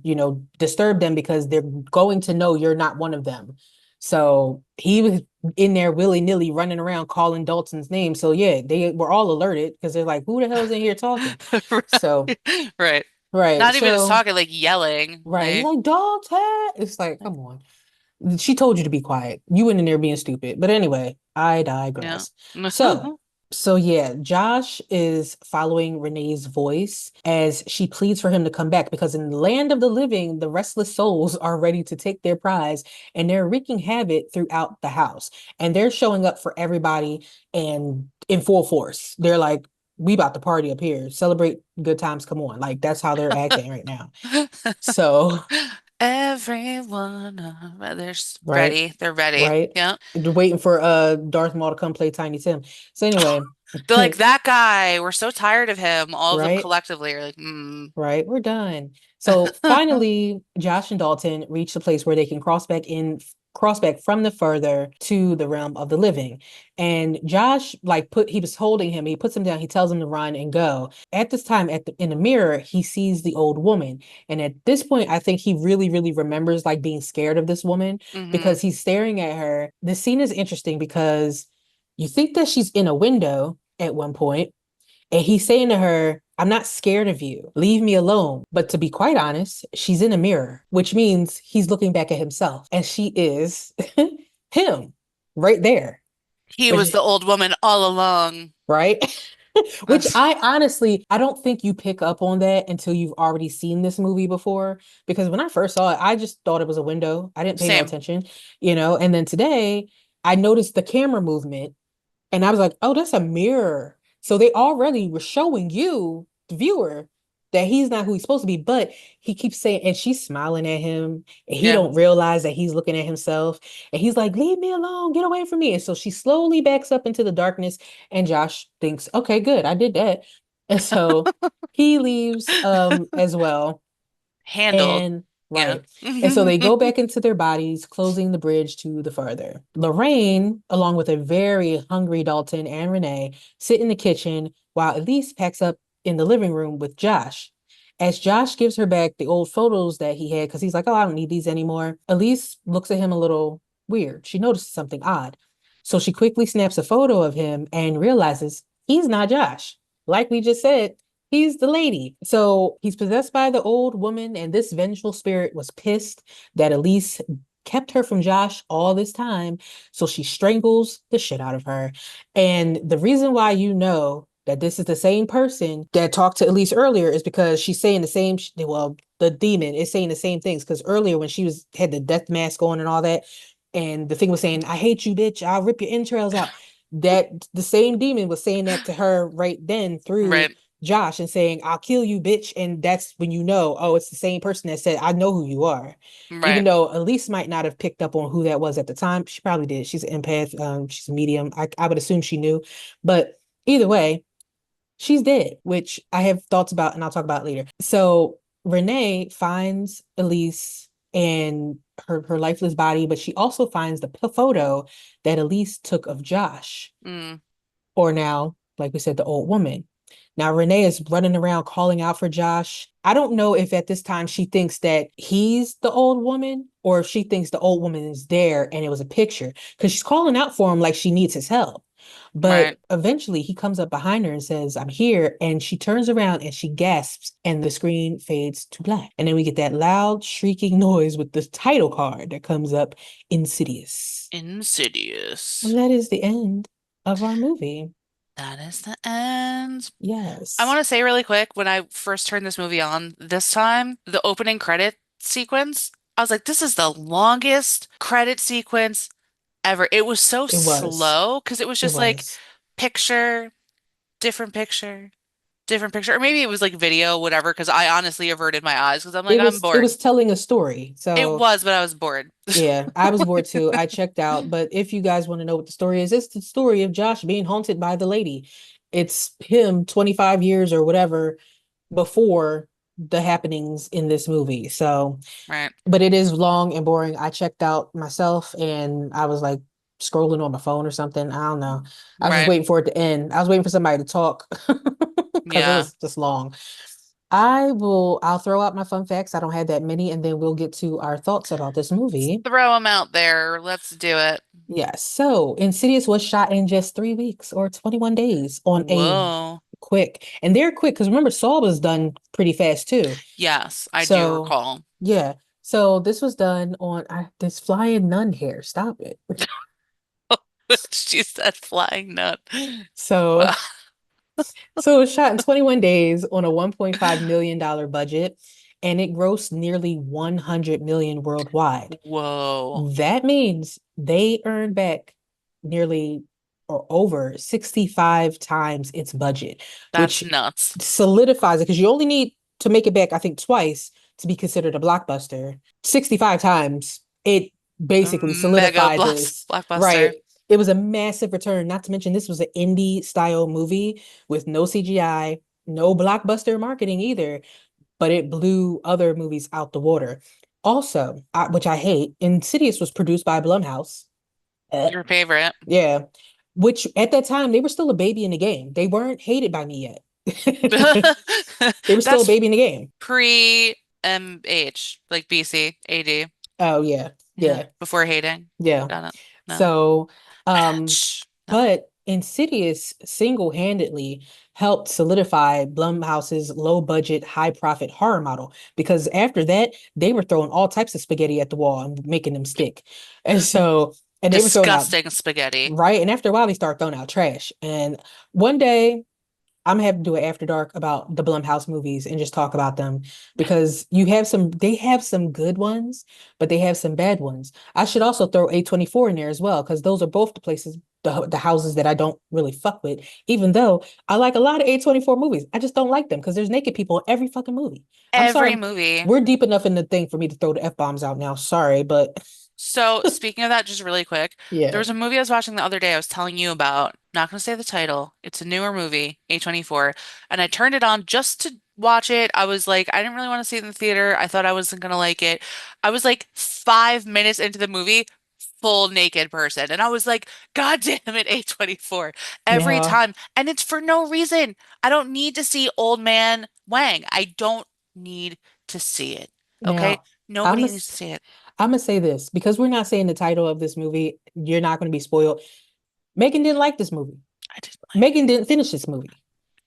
disturb them because they're going to know you're not one of them. So he was in there willy-nilly running around calling Dalton's name. So yeah, they were all alerted because they're like, who the hell is in here talking? So Right. Right. right. Not even just So talking, like yelling. right. He's Like, like, Dalton. It's like, come on. She told you to be quiet. You went in there being stupid. But anyway, I yeah. digress. So, so yeah, Josh is following Renee's voice as she pleads for him to come back because in the land of the living, the restless souls are ready to take their prize and they're wreaking havoc throughout the house. And they're showing up for everybody and in full force. They're like, we about to party up here. Celebrate good times. Come on. Like that's how they're acting right now. So, Everyone, right. ready. They're ready. Right? Yeah. They're waiting for Darth Maul to come play Tiny Tim. So anyway, They're like, that guy, we're so tired of him. All of them right? collectively are like, mm. Right, we're done. So finally, Josh and Dalton reach the place where they can cross back from the further to the realm of the living. And Josh, he was holding him, he puts him down, he tells him to run and go. At this time, in the mirror, he sees the old woman. And at this point, I think he really, really remembers like being scared of this woman Hmm. because he's staring at her. The scene is interesting because you think that she's in a window at one point and he's saying to her, I'm not scared of you. Leave me alone. But to be quite honest, she's in a mirror, which means he's looking back at himself. And she is him right there. He was Which, the old woman all along. right? Which I honestly, I don't think you pick up on that until you've already seen this movie before. Because when I first saw it, I just thought it was a window. I didn't pay no Same. attention, And then today, I noticed the camera movement and I was like, oh, that's a mirror. So they already were showing you, the viewer, that he's not who he's supposed to be. But he keeps saying, and she's smiling at him, and he Yeah. don't realize that he's looking at himself. And he's like, leave me alone, get away from me. And so she slowly backs up into the darkness. And Josh thinks, okay, good, I did that. And so he leaves as well. Handled. And Yeah. right. And so they go back into their bodies, closing the bridge to the further. Lorraine, along with a very hungry Dalton and Renee, sit in the kitchen while Elise packs up in the living room with Josh. As Josh gives her back the old photos that he had, because he's like, oh, I don't need these anymore. Elise looks at him a little weird. She notices something odd. So she quickly snaps a photo of him and realizes he's not Josh. like we just said, he's the lady. So he's possessed by the old woman, and this vengeful spirit was pissed that Elise kept her from Josh all this time. So she strangles the shit out of her. And the reason why you know that this is the same person that talked to Elise earlier is because she's saying the same, well, the demon is saying the same things. Because earlier when she was had the death mask on and all that, and the thing was saying, I hate you, bitch, I'll rip your entrails out, that the same demon was saying that to her right then through Right, Josh and saying, I'll kill you, bitch. And that's when you know, oh, it's the same person that said, I know who you are. Even right. though Elise might not have picked up on who that was at the time. She probably did. She's an empath. She's a medium. I would assume she knew. But either way, she's dead, which I have thoughts about and I'll talk about later. So Renee finds Elise and her lifeless body, but she also finds the photo that Elise took of Josh, Mm, or now, like we said, the old woman. Now, Renee is running around calling out for Josh. I don't know if at this time she thinks that he's the old woman or if she thinks the old woman is there and it was a picture because she's calling out for him like she needs his help. But right. eventually he comes up behind her and says, I'm here. And she turns around and she gasps and the screen fades to black. And then we get that loud shrieking noise with the title card that comes up, Insidious. And Insidious. that is the end of our movie. That is the end. I Yes, want to say really quick, when I first turned this movie on this time, the opening credit sequence, I was like, this is the longest credit sequence ever. It was so it was. slow because it was It just like was. picture, different picture, different picture. Or maybe it was like video, whatever, because I honestly averted my eyes because I'm like, I'm It bored. was telling a story. It So was, but I was bored. yeah, I was bored too. I checked out. But if you guys want to know what the story is, it's the story of Josh being haunted by the lady. It's him 25 years or whatever before the happenings in this movie. So, Right, but it is long and boring. I checked out myself and I was like scrolling on my phone or something. I don't know. I was just right. waiting for it to end. I was waiting for somebody to talk because it Yeah. was just long. I'll throw out my fun facts. I don't have that many, and then we'll get to our thoughts about this movie. Throw them out there. Let's do it. Yes. So Insidious was shot in just 3 weeks or 21 days on a Whoa. quick, and they're quick because remember Saw was done pretty fast too. Yes, I do So recall. yeah. So this was done on this flying nun hair. Stop it. She said flying nut. So Well, so it was shot in 21 days on a $1.5 million budget, and it grossed nearly 100 million worldwide. whoa. That means they earned back nearly or over 65 times its budget, That's which nuts. solidifies it because you only need to make it back, I think, twice to be considered a blockbuster. 65 times, it basically Mega solidified this, right? blockbuster. It was a massive return, not to mention this was an indie style movie with no CGI, no blockbuster marketing either, but it blew other movies out the water. Also, which I hate, Insidious was produced by Blumhouse. Eh, Your favorite. yeah, which at that time they were still a baby in the game. They weren't hated by me yet. They were still a That's baby in the game. pre MH, like BC, AD. Oh yeah, Yeah, yeah, before hating. yeah. Got it. No. So, Match. No. but Insidious single-handedly helped solidify Blumhouse's low-budget, high-profit horror model because after that, they were throwing all types of spaghetti at the wall and making them stick. And so, and they were throwing out, Disgusting spaghetti. right? And after a while, they start throwing out trash. And one day, I'm gonna have to do an after dark about the Blumhouse movies and just talk about them because they have some good ones, but they have some bad ones. I should also throw A24 in there as well because those are both the places, the houses that I don't really fuck with, even though I like a lot of A24 movies. I just don't like them because there's naked people in every fucking movie. I'm Every sorry, movie. we're deep enough in the thing for me to throw the F-bombs out now. Sorry, but So, speaking of that, just really quick, there yeah, was a movie I was watching the other day I was telling you about. Not going to say the title. It's a newer movie, A24, and I turned it on just to watch it. I was like, I didn't really want to see it in the theater. I thought I wasn't going to like it. I was like 5 minutes into the movie, full naked person, and I was like, God damn it, A24. Every yeah, time. And it's for no reason. I don't need to see old man Wang. I don't need to see it. Okay? now I'm Nobody a needs to see it. I'm gonna say this because we're not saying the title of this movie. You're not gonna be spoiled. Megan didn't like this movie. I didn't like Megan didn't finish this movie.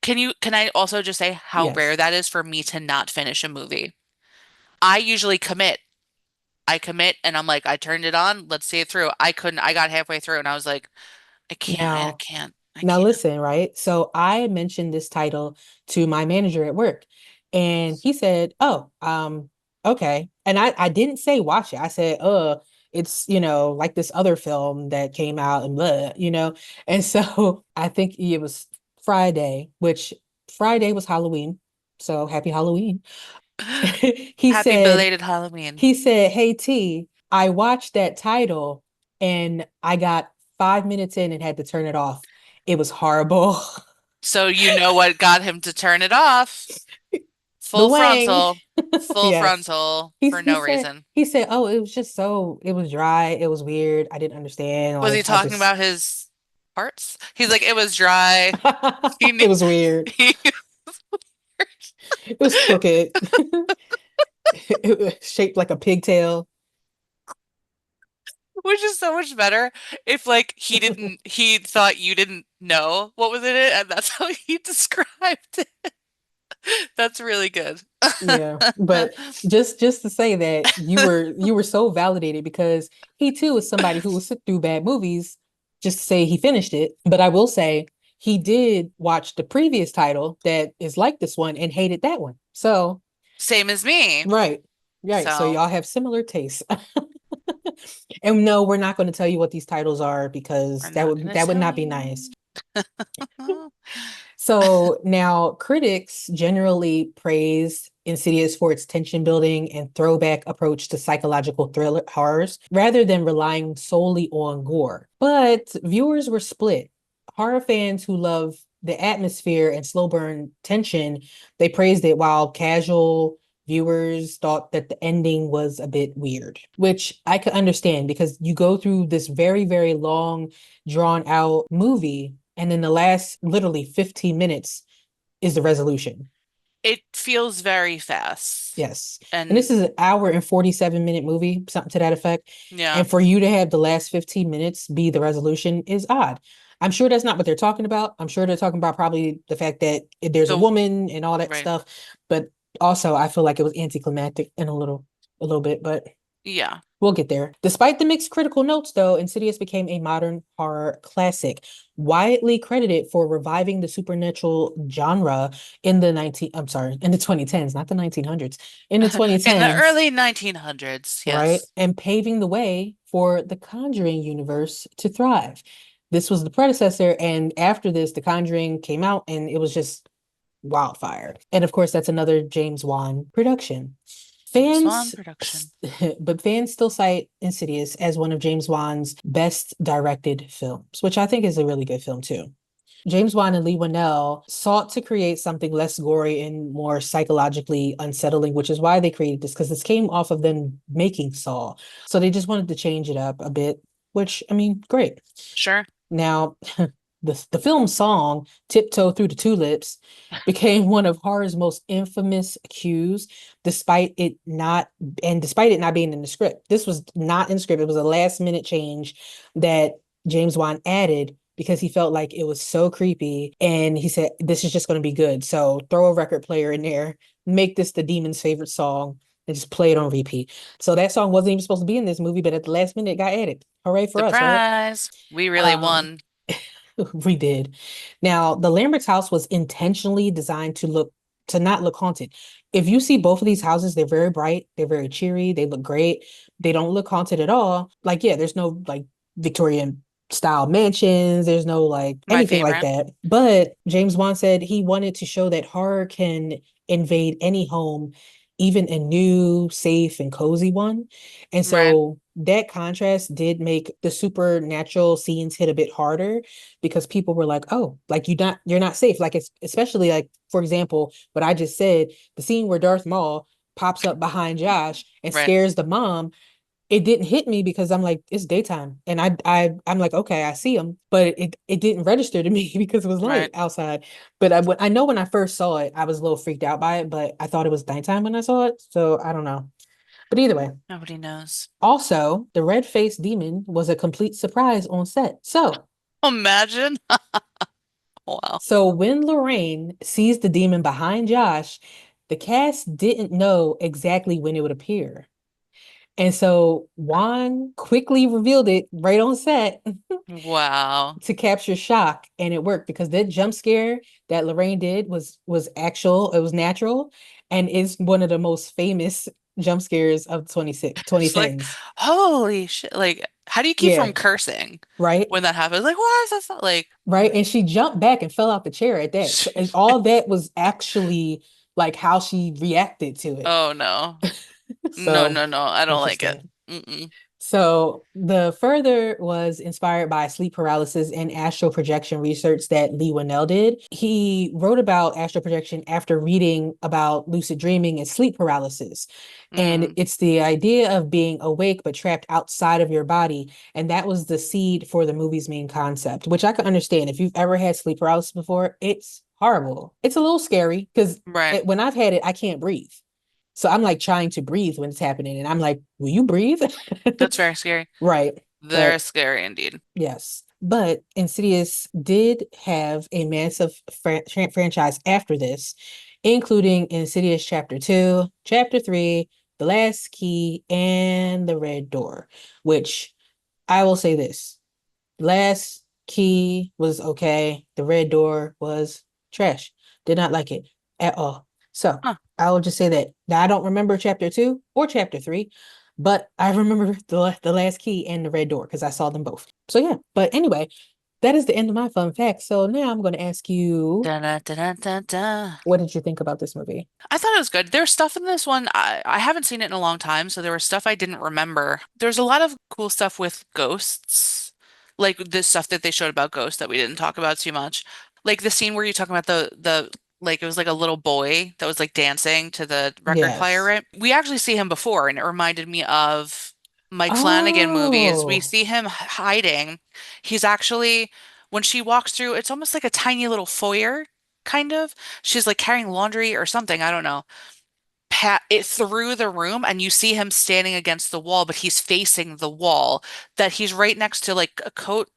can I also just say how rare Yes. that is for me to not finish a movie? I usually commit. I commit and I'm like, I turned it on, let's see it through. I couldn't, I got halfway through and I was like, Now, I now can't. listen, right? So I mentioned this title to my manager at work, and he said, "Oh, okay." And I didn't say watch it. I said, it's, like this other film that came out and blah, you know." And so I think it was Friday, which Friday was Halloween. So happy Halloween. He Happy said, belated Halloween. he said, "Hey T, I watched that title and I got 5 minutes in and had to turn it off. It was horrible." So you know what got him to turn it off? The Wang. Full Yes. frontal He for he no said reason. he said, "Oh, it was just so it was dry, it was weird. I didn't understand. Was he Like I talking just about his parts? He's like, it was dry. He knew it was weird. he, It was crooked. It was shaped like a pigtail." which is so much better if like he thought you didn't know what was in it, and that's how he described it. That's really good. Yeah, but just to say that you were so validated because he too is somebody who will sit through bad movies just to say he finished it. But I will say he did watch the previous title that is like this one and hated that one. So, Same as me. right. Right. So So y'all have similar tastes. And no, we're not going to tell you what these titles are we're because that not would gonna that would tell not be you. nice. So now critics generally praise Insidious for its tension building and throwback approach to psychological thriller horrors rather than relying solely on gore. But viewers were split. Horror fans who love the atmosphere and slow burn tension, they praised it, while casual viewers thought that the ending was a bit weird, which I could understand because you go through this very, very long, drawn out movie, and then the last literally 15 minutes is the resolution. It feels very fast. Yes. And And this is an hour and 47-minute movie, something to that effect. yeah, And for you to have the last 15 minutes be the resolution is odd. I'm sure that's not what they're talking about. I'm sure they're talking about probably the fact that there's a the woman and all that right. stuff. But also I feel like it was anticlimactic in a little bit, but Yeah. we'll get there. Despite the mixed critical notes, though, Insidious became a modern horror classic, widely credited for reviving the supernatural genre in the 2010s, not the 1900s, in the In the 2010s, early 1900s, right? yes. And paving the way for the Conjuring universe to thrive. This was the predecessor, and after this, The Conjuring came out, and it was just wildfire. And of course, that's another James Wan production. James Wan Fans, production. but fans still cite Insidious as one of James Wan's best directed films, which I think is a really good film too. James Wan and Lee Winnell sought to create something less gory and more psychologically unsettling, which is why they created this, because this came off of them making Saw. So they just wanted to change it up a bit, which, I mean, great. Sure. Now, the film song "Tiptoe Through the Tulips" became one of horror's most infamous cues, despite it not despite it not being in the script. This was not in the script. It was a last minute change that James Wan added because he felt like it was so creepy, and he said this is just going to be good. So throw a record player in there, make this the demon's favorite song, and just play it on repeat. So that song wasn't even supposed to be in this movie, but at the last minute it got added. Hooray for us, right? Surprise. We really Um, won. we did. Now, the Lambert's house was intentionally designed to not look haunted. If you see both of these houses, they're very bright, they're very cheery, they look great. They don't look haunted at all. Like, yeah, there's no like Victorian style mansions, there's no like My anything like favorite. that. But James Wan said he wanted to show that horror can invade any home, even a new, safe, and cozy one. And Right. so that contrast did make the supernatural scenes hit a bit harder because people were like, "Oh, like you're not safe." Like it's especially like, for example, what I just said, the scene where Darth Maul pops up behind Josh and Right. scares the mom. It didn't hit me because I'm like, it's daytime, and I'm like, okay, I see him, but it didn't register to me because it was light Right. outside. But I know when I first saw it, I was a little freaked out by it, but I thought it was nighttime when I saw it, so I don't know. But either way, Nobody knows. also, the red-faced demon was a complete surprise on set. So, Imagine. Wow. So when Lorraine sees the demon behind Josh, the cast didn't know exactly when it would appear. And so Juan quickly revealed it right on set Wow. to capture shock, and it worked because that jump scare that Lorraine did was actual, it was natural, and is one of the most famous jump scares of twenty It's like, tens. holy shit. Like, how do you keep Yeah, from cursing right? when that happens? Like, why is that so, like, Right. And she jumped back and fell out the chair at that. So, and all that was actually like how she reacted to it. oh no. No, So no, no. I don't like it. interesting. Mm-mm. So the further was inspired by sleep paralysis and astral projection research that Lee Winnell did. He wrote about astral projection after reading about lucid dreaming and sleep paralysis. And Mm. it's the idea of being awake but trapped outside of your body. And that was the seed for the movie's main concept, which I can understand. If you've ever had sleep paralysis before, it's horrible. It's a little scary because Right. when I've had it, I can't breathe. So I'm like trying to breathe when it's happening. And I'm like, will you breathe? That's very scary. Right. Very But scary indeed. yes. But Insidious did have a massive franchise after this, including Insidious Chapter 2, Chapter 3, The Last Key, and The Red Door, which I will say this. Last Key was okay. The Red Door was trash. Did not like it at all. So Huh. I will just say that. Now, I don't remember chapter 2 or chapter 3, but I remember the Last Key and the Red Door because I saw them both. So yeah. But anyway, that is the end of my fun fact. So now I'm going to ask you, Da-da-da-da-da-da. what did you think about this movie? I thought it was good. There's stuff in this one. I haven't seen it in a long time, so there was stuff I didn't remember. There's a lot of cool stuff with ghosts, like the stuff that they showed about ghosts that we didn't talk about too much. Like the scene where you talking about the like it was like a little boy that was like dancing to the record player, Yes. right? We actually see him before, and it reminded me of Mike Flanagan movies. We Oh, see him hiding. He's actually when she walks through, it's almost like a tiny little foyer, kind of. She's like carrying laundry or something, I don't know. Pat it through the room and you see him standing against the wall, but he's facing the wall that he's right next to like a coat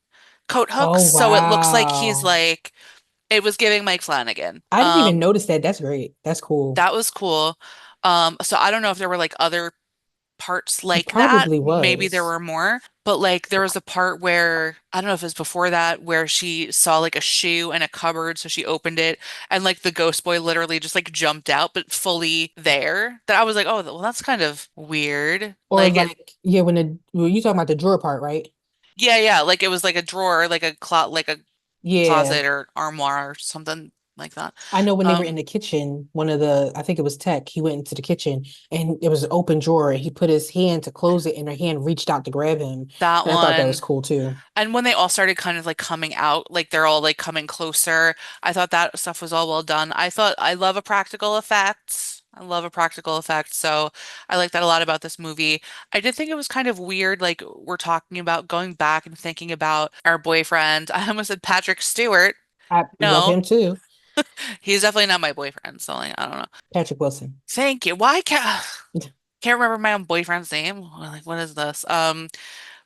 hooks. oh So it looks like he's wow. like it was giving Mike Flanagan. I didn't even notice that. That's great. That's cool. That was cool. So I don't know if there were like other parts It like that. probably Maybe there was. were more, but like there was a part where I don't know if it was before that where she saw like a shoe in a cupboard, so she opened it and like the ghost boy literally just like jumped out, but fully there. That I was like, oh, well, that's kind of weird. Or Like it, like, yeah, when you talking about the drawer part, right? yeah, yeah, like it was like a drawer, like a Yeah. closet or armoire or something like that. I know when they were in Um, the kitchen, I think it was Tech, he went into the kitchen and it was an open drawer. He put his hand to close it and her hand reached out to grab him. that And I thought that was one. cool too. And when they all started kind of like coming out, like they're all like coming closer, I thought that stuff was all well done. I thought I love a practical effect. I love a practical effect. So I like that a lot about this movie. I did think it was kind of weird, like we're talking about going back and thinking about our boyfriend. I almost said Patrick Stewart. I love No, him too. he's definitely not my boyfriend. So like, I don't know. Patrick Wilson. Thank you. Why can't remember my own boyfriend's name? Like, what is this?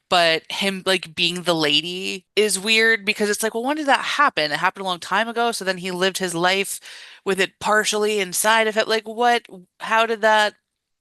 But him like being the lady is weird because it's like, well, when did that happen? It happened a long time ago. So then he lived his life with it partially inside of it. Like, what? How did that?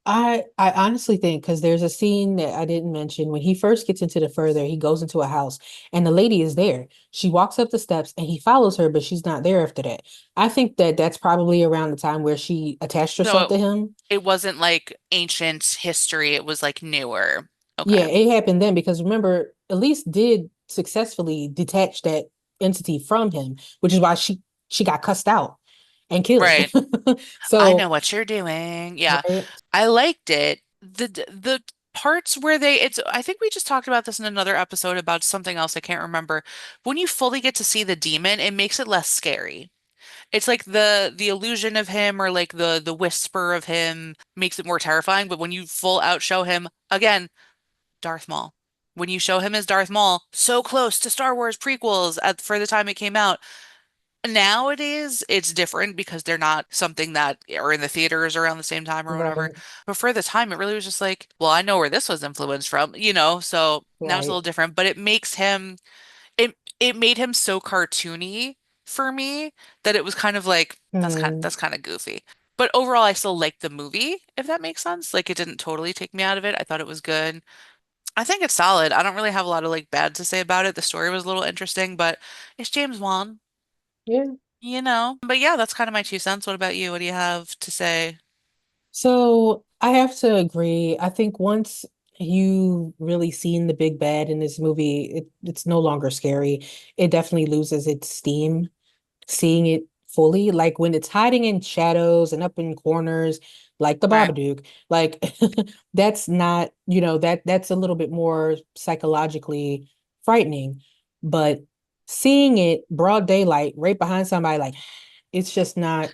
I honestly think because there's a scene that I didn't mention when he first gets into the further, he goes into a house and the lady is there. She walks up the steps and he follows her, but she's not there after that. I think that that's probably around the time where she attached So herself to him. it wasn't like ancient history. It was like newer. Yeah, Okay. it happened then because remember, Elise did successfully detach that entity from him, which is why she got cussed out and killed. Right. I know So, what you're doing. Yeah. right, I liked it. The parts where it's I think we just talked about this in another episode about something else I can't remember. When you fully get to see the demon, it makes it less scary. It's like the illusion of him or like the whisper of him makes it more terrifying, but when you full out show him again, Darth Maul. When you show him as Darth Maul, so close to Star Wars prequels for the time it came out. Nowadays, it's different because they're not something that are in the theaters around the same time or whatever. right, But for the time, it really was just like, well, I know where this was influenced from, so now it's a right. little different, but it makes him it made him so cartoony for me that it was kind of like Hmm. that's kind of goofy. But overall, I still liked the movie, if that makes sense. Like it didn't totally take me out of it. I thought it was good. I think it's solid. I don't really have a lot of like bad to say about it. The story was a little interesting, but it's James Wan, Yeah. you know. But yeah, that's kind of my 2 cents. What about you? What do you have to say? So I have to agree. I think once you really seen the big bad in this movie, it's no longer scary. It definitely loses its steam. Seeing it fully, like when it's hiding in shadows and up in corners, like the Right. Babadook, like that's not, that's a little bit more psychologically frightening. But seeing it broad daylight right behind somebody, like it's just not,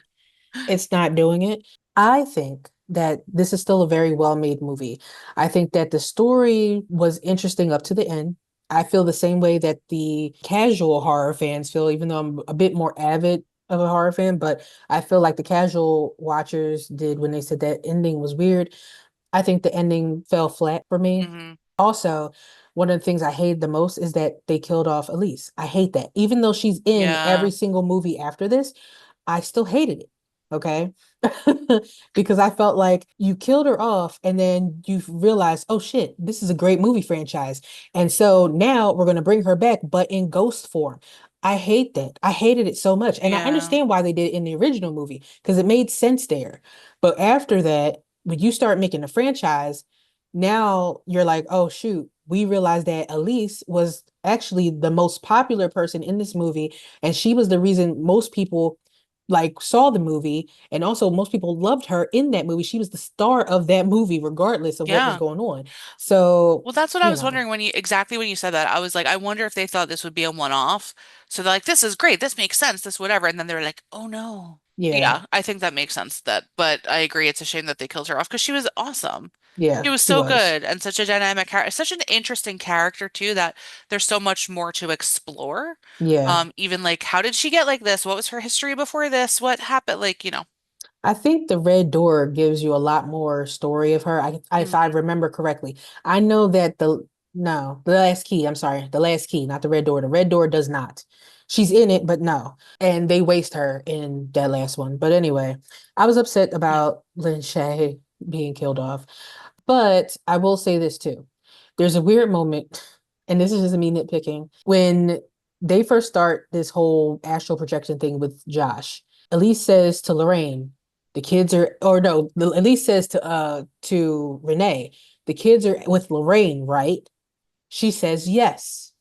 it's not doing it. I think that this is still a very well-made movie. I think that the story was interesting up to the end. I feel the same way that the casual horror fans feel, even though I'm a bit more avid of a horror fan, but I feel like the casual watchers did when they said that ending was weird. I think the ending fell flat for me. Hmm. Also, one of the things I hate the most is that they killed off Elise. I hate that. Even though she's in every Yeah. single movie after this, I still hated it. Okay. Because I felt like you killed her off and then you realized, oh shit, this is a great movie franchise. And so now we're going to bring her back, but in ghost form. I hate that. I hated it so much. And I Yeah. understand why they did it in the original movie because it made sense there. But after that, when you start making a franchise, now you're like, oh shoot, we realized that Elise was actually the most popular person in this movie, and she was the reason most people like saw the movie, and also most people loved her in that movie. She was the star of that movie, regardless of what was Yeah. going on. So, Well, that's what I you was know, wondering when you exactly when you said that. I was like, I wonder if they thought this would be a one-off. So they're like, this is great, this makes sense, this whatever. And then they're like, oh no. yeah, Yeah, I think that makes sense that, but I agree it's a shame that they killed her off because she was awesome. yeah, She was she so was. good and such a dynamic character, such an interesting character too, that there's so much more to explore. Yeah. Even like how did she get like this? What was her history before this? What happened? Like, I think the Red Door gives you a lot more story of her. If I mhm, remember correctly, I know that the Last Key. I'm sorry, the Last Key, not the Red Door. The Red Door does not. She's in it, but no. And they waste her in that last one. But anyway, I was upset yeah, about Lin Shaye being killed off. But I will say this too. There's a weird moment, and this is just me nitpicking, when they first start this whole astral projection thing with Josh. Elise says to Lorraine, the kids are, or no, Elise says to Renee, the kids are with Lorraine, right? She says yes.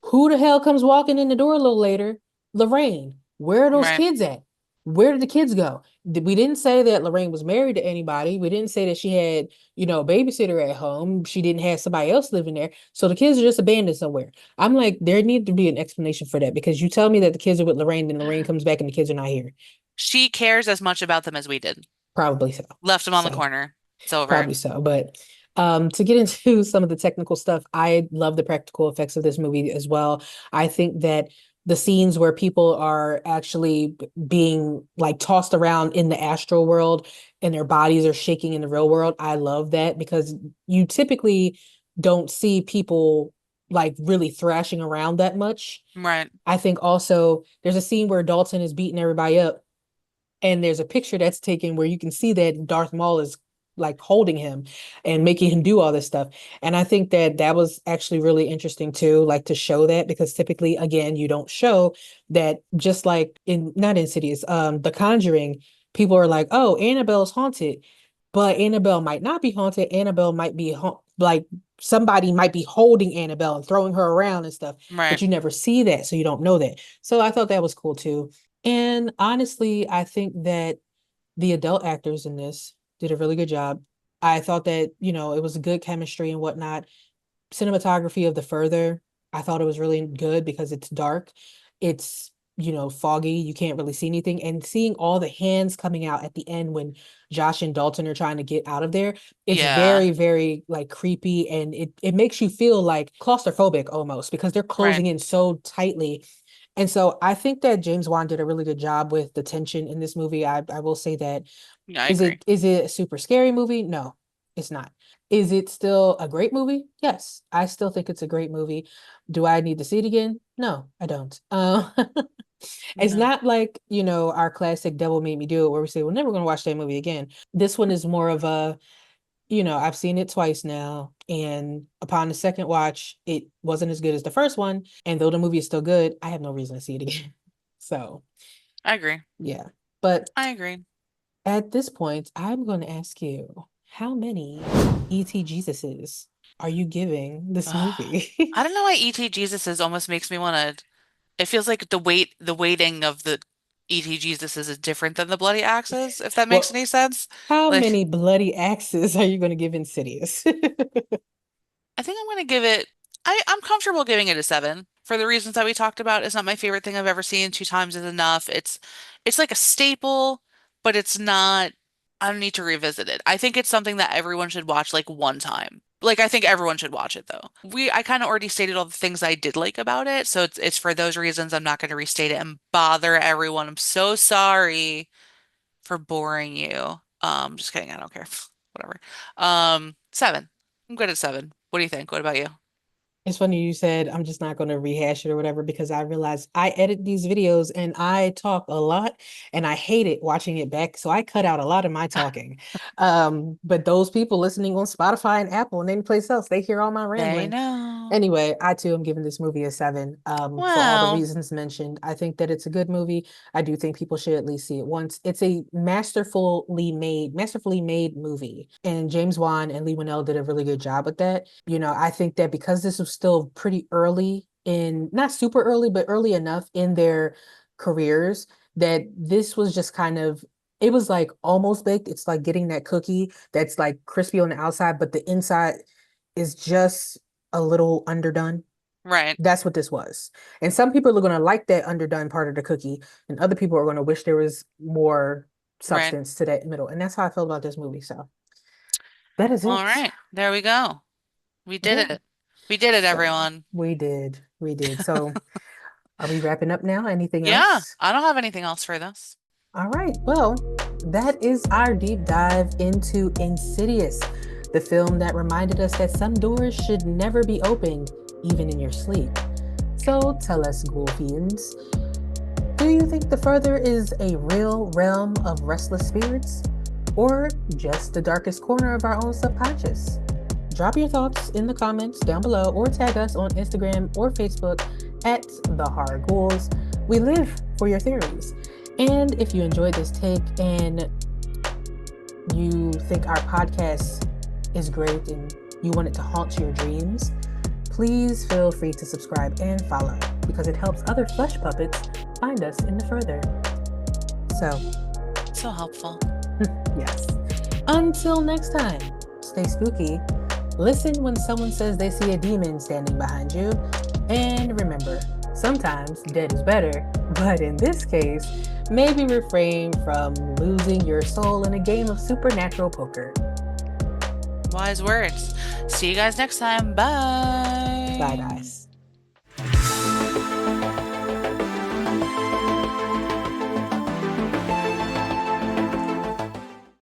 Who the hell comes walking in the door a little later? Lorraine. Where are those right. kids at? Where did the kids go? We didn't say that Lorraine was married to anybody. We didn't say that she had, a babysitter at home. She didn't have somebody else living there. So the kids are just abandoned somewhere. I'm like, there need to be an explanation for that because you tell me that the kids are with Lorraine, then Lorraine comes back and the kids are not here. She cares as much about them as we did. Probably so. Left them on the So. corner. It's over. Probably so. But to get into some of the technical stuff, I love the practical effects of this movie as well. I think that the scenes where people are actually being like tossed around in the astral world and their bodies are shaking in the real world, I love that because you typically don't see people like really thrashing around that much. Right. I think also there's a scene where Dalton is beating everybody up and there's a picture that's taken where you can see that Darth Maul is like holding him and making him do all this stuff. And I think that that was actually really interesting too, like to show that because typically, again, you don't show that just like in not Insidious, The Conjuring, people are like, oh, Annabelle's haunted, but Annabelle might not be haunted. Annabelle might be like somebody might be holding Annabelle and throwing her around and stuff, but Right. you never see that, so you don't know that. So I thought that was cool too. And honestly, I think that the adult actors in this did a really good job. I thought that, it was a good chemistry and whatnot. Cinematography of The Further, I thought it was really good because it's dark. It's, foggy. You can't really see anything. And seeing all the hands coming out at the end when Josh and Dalton are trying to get out of there, it's Yeah. very, very like creepy and it makes you feel like claustrophobic almost because they're Right. closing in so tightly and so I think that James Wan did a really good job with the tension in this movie. I will say that. Yeah, I Is agree. it a super scary movie? No, it's not. Is it still a great movie? Yes, I still think it's a great movie. Do I need to see it again? No, I don't. It's No, not like, our classic Devil Made Me Do It where we say, we're never going to watch that movie again. This one is more of a, I've seen it twice now. And upon the second watch, it wasn't as good as the first one. And though the movie is still good, I have no reason to see it again. So, I agree. yeah. But I agree. at this point, I'm going to ask you, how many E.T. Jesuses are you giving this movie? I don't know why E.T. Jesus is almost makes me want to. It feels like the weighting of the E.T. Jesus is different than the bloody axes, if that makes Well, any sense. how Like, many bloody axes are you going to give Insidious? I think I'm gonna give it. I'm comfortable giving it a 7 for the reasons that we talked about. It's not my favorite thing I've ever seen. Two times is enough. It's like a staple, but it's not. I don't need to revisit it. I think it's something that everyone should watch like one time. Like I think everyone should watch it though. I kind of already stated all the things I did like about it, so it's for those reasons I'm not going to restate it and bother everyone. I'm so sorry for boring you. Just kidding. I don't care. Whatever. 7. I'm good at 7. What do you think? What about you? It's funny you said I'm just not going to rehash it or whatever because I realized I edit these videos and I talk a lot and I hate it watching it back. So I cut out a lot of my talking. But those people listening on Spotify and Apple and any place else, they hear all my They rambling. know. Anyway, I too am giving this movie a 7 for all the Well, reasons mentioned. I think that it's a good movie. I do think people should at least see it once. It's a masterfully made movie. And James Wan and Lee Winnell did a really good job with that. I think that because this was still pretty early in, not super early, but early enough in their careers, that this was just kind of, it was like almost baked. It's like getting that cookie that's like crispy on the outside, but the inside is just a little underdone. right, That's what this was. And some people are going to like that underdone part of the cookie, and other people are going to wish there was more right. substance to that middle. And that's how I feel about this movie. So that is All it. right. There we go. We did Yeah. it. We did it, So everyone. we did. We did. So are we wrapping up now? Anything Yeah, else? I don't have anything else for this. All right. Well, that is our deep dive into Insidious, the film that reminded us that some doors should never be opened, even in your sleep. So tell us, Ghoul fiends, do you think the further is a real realm of restless spirits, or just the darkest corner of our own subconscious? Drop your thoughts in the comments down below or tag us on Instagram or Facebook at The Horror Ghouls. We live for your theories. And if you enjoyed this take and you think our podcast is great and you want it to haunt your dreams, please feel free to subscribe and follow because it helps other flesh puppets find us in the further. So, So helpful. yes. Until next time, stay spooky. Listen when someone says they see a demon standing behind you. And remember, sometimes dead is better, but in this case, maybe refrain from losing your soul in a game of supernatural poker. Wise words. See you guys next time. Bye. Bye, guys.